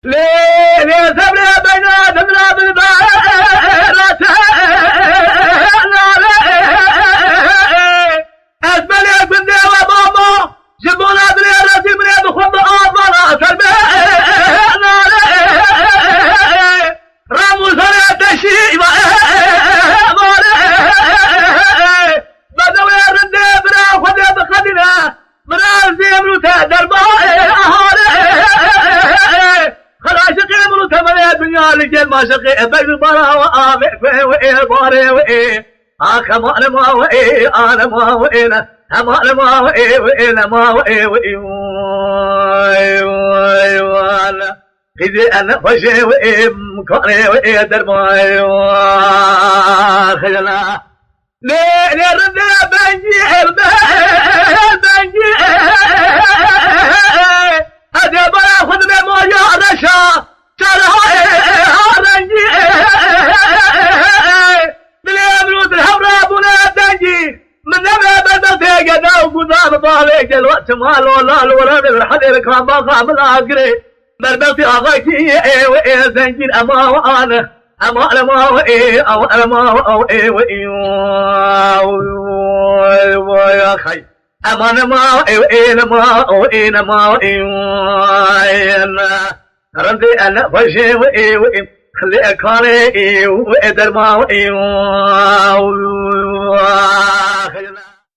ليه سبري بين دمنا بالبارات اسبلي كنت وبابا جبونا دريرتي من بخب اضرا سلبي رامو سنة تشيب بدوي الردي برا خذي بخدنا برا زيمرو تدربا خلاشقي مرو تمني الدنيا لجل ما شقي بين برا وآمئ في وإيه باري وإيه كمان ما وإيه أنا ما وإيه أمان ما وإيه وإيه ما وإيه وإيه وانا إذا أنا فشي وإيه مكاني وإيه درماي خجلا ليه ردي بنجي بنجي هذا بلا خذ من موجة رشا ترى هرنجي باليمروت الحمراء بنا دنجي من نبى بدل تيجي وقدام طالق الوقت مال والله الورد الحدير كان باقى بالعقري بربلتي أغايتي وإيه زنجين أما وأنا أما أنا ما وإيه أو أنا ما وإيه وإيه ويا خي أما أنا ما وإيه ما وإيه ما وإيه أنا رندي أنا فشي وإيه وإيه خلي أكاني وإيه ما وإيه